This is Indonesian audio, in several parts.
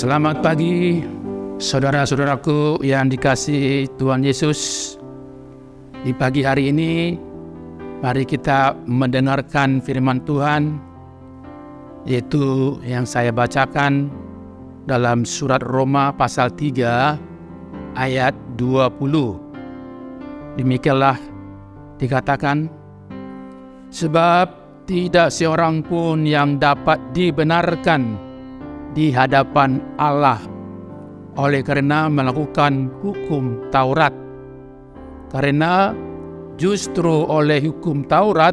Selamat pagi, saudara-saudaraku yang dikasihi Tuhan Yesus. Di pagi hari ini, mari kita mendengarkan firman Tuhan, yaitu yang saya bacakan dalam surat Roma pasal 3 ayat 20. Demikianlah dikatakan, sebab tidak seorang pun yang dapat dibenarkan di hadapan Allah oleh karena melakukan hukum Taurat. Karena justru oleh hukum Taurat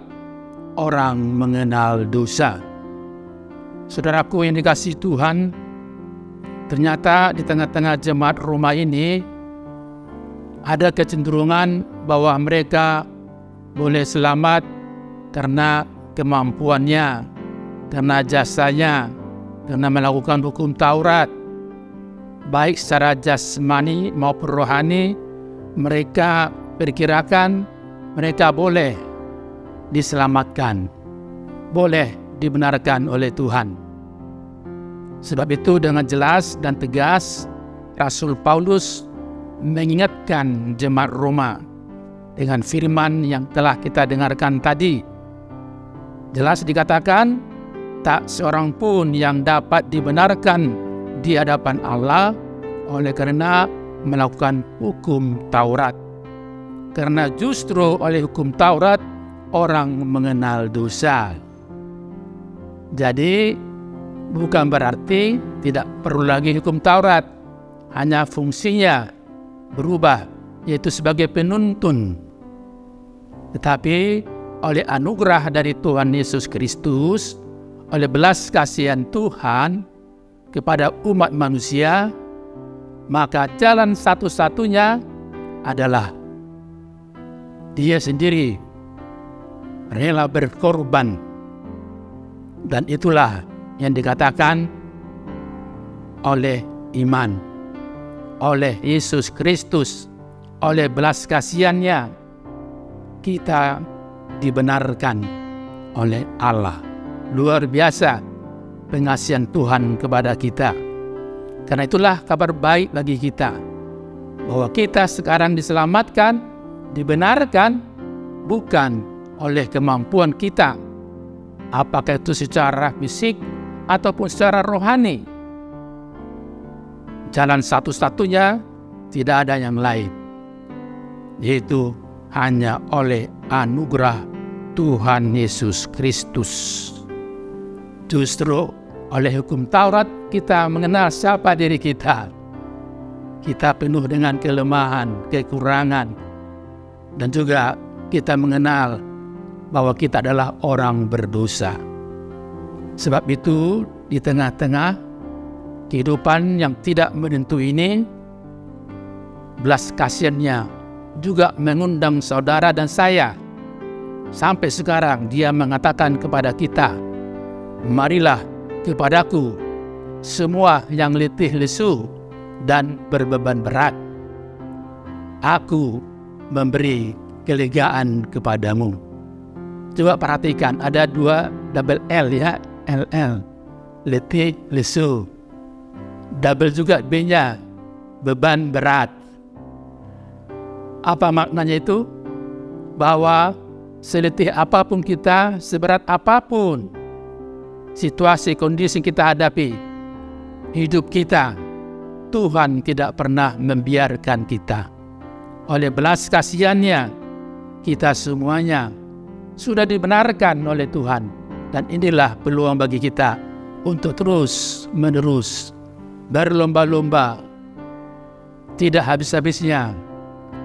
orang mengenal dosa. Saudaraku yang dikasihi Tuhan, ternyata di tengah-tengah jemaat Roma ini ada kecenderungan bahwa mereka boleh selamat karena kemampuannya, karena jasanya, karena melakukan hukum Taurat. Baik secara jasmani maupun rohani, mereka perkirakan mereka boleh diselamatkan, boleh dibenarkan oleh Tuhan. Sebab itu dengan jelas dan tegas Rasul Paulus mengingatkan jemaat Roma dengan firman yang telah kita dengarkan tadi. Jelas dikatakan, tak seorang pun yang dapat dibenarkan di hadapan Allah oleh karena melakukan hukum Taurat. Karena justru oleh hukum Taurat orang mengenal dosa. Jadi bukan berarti tidak perlu lagi hukum Taurat, hanya fungsinya berubah, yaitu sebagai penuntun. Tetapi oleh anugerah dari Tuhan Yesus Kristus, oleh belas kasihan Tuhan kepada umat manusia, maka jalan satu-satunya adalah Dia sendiri rela berkorban. Dan itulah yang dikatakan oleh iman, oleh Yesus Kristus, oleh belas kasihannya kita dibenarkan oleh Allah. Luar biasa pengasihan Tuhan kepada kita. Karena itulah kabar baik bagi kita, bahwa kita sekarang diselamatkan, dibenarkan bukan oleh kemampuan kita, apakah itu secara fisik ataupun secara rohani. Jalan satu-satunya, tidak ada yang lain, yaitu hanya oleh anugerah Tuhan Yesus Kristus. Justru oleh hukum Taurat kita mengenal siapa diri kita. Kita penuh dengan kelemahan, kekurangan, dan juga kita mengenal bahwa kita adalah orang berdosa. Sebab itu di tengah-tengah kehidupan yang tidak menentu ini, belas kasihannya juga mengundang saudara dan saya. Sampai sekarang dia mengatakan kepada kita, marilah kepadaku semua yang letih lesu dan berbeban berat, aku memberi kelegaan kepadamu. Coba perhatikan, ada dua double L ya, LL, letih lesu. Double juga B-nya, beban berat. Apa maknanya itu? Bahwa seletih apapun kita, seberat apapun situasi kondisi kita hadapi, hidup kita, Tuhan tidak pernah membiarkan kita. Oleh belas kasihannya, kita semuanya sudah dibenarkan oleh Tuhan. Dan inilah peluang bagi kita untuk terus-menerus berlomba-lomba, tidak habis-habisnya,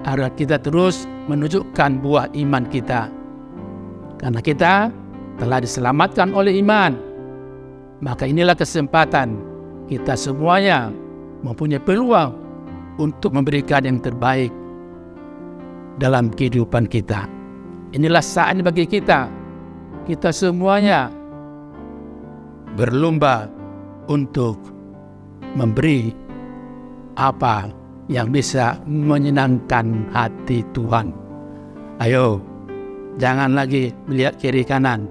agar kita terus menunjukkan buah iman kita. Karena kita telah diselamatkan oleh iman, maka inilah kesempatan kita semuanya mempunyai peluang untuk memberikan yang terbaik dalam kehidupan kita. Inilah saat bagi kita semuanya berlomba untuk memberi apa yang bisa menyenangkan hati Tuhan. Ayo, jangan lagi melihat kiri kanan.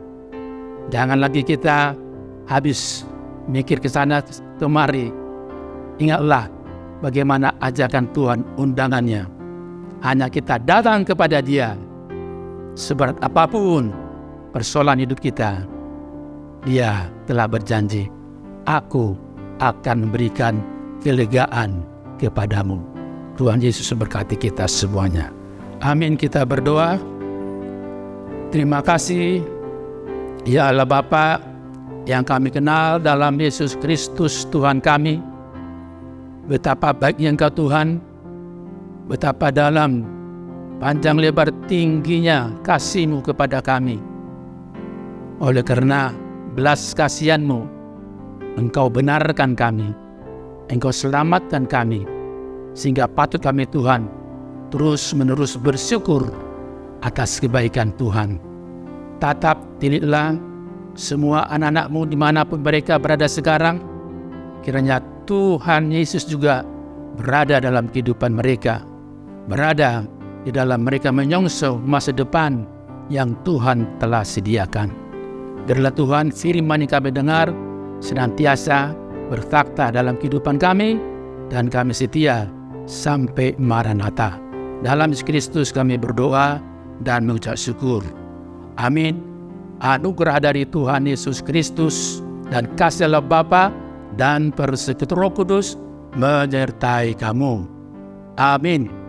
Jangan lagi kita habis mikir ke sana kemari, Ingatlah bagaimana ajakan Tuhan, undangannya. Hanya kita datang kepada Dia. Seberat apapun persoalan hidup kita, Dia telah berjanji, aku akan memberikan kelegaan kepadamu. Tuhan Yesus memberkati kita semuanya. Amin. Kita berdoa. Terima kasih, ya Allah Bapa yang kami kenal dalam Yesus Kristus Tuhan kami. Betapa baiknya Engkau Tuhan, betapa dalam panjang lebar tingginya kasih-Mu kepada kami. Oleh karena belas kasihan-Mu, Engkau benarkan kami, Engkau selamatkan kami, sehingga patut kami Tuhan terus-menerus bersyukur atas kebaikan Tuhan. Tatap tilitlah semua anak-anak-Mu dimanapun mereka berada sekarang. Kiranya Tuhan Yesus juga berada dalam kehidupan mereka, berada di dalam mereka menyongsong masa depan yang Tuhan telah sediakan. Biarlah Tuhan firman yang kami dengar senantiasa berfakta dalam kehidupan kami, dan kami setia sampai Maranatha. Dalam Yesus Kristus kami berdoa dan mengucap syukur. Amin. Anugerah dari Tuhan Yesus Kristus dan kasih Allah Bapa dan persekutuan Roh Kudus menyertai kamu. Amin.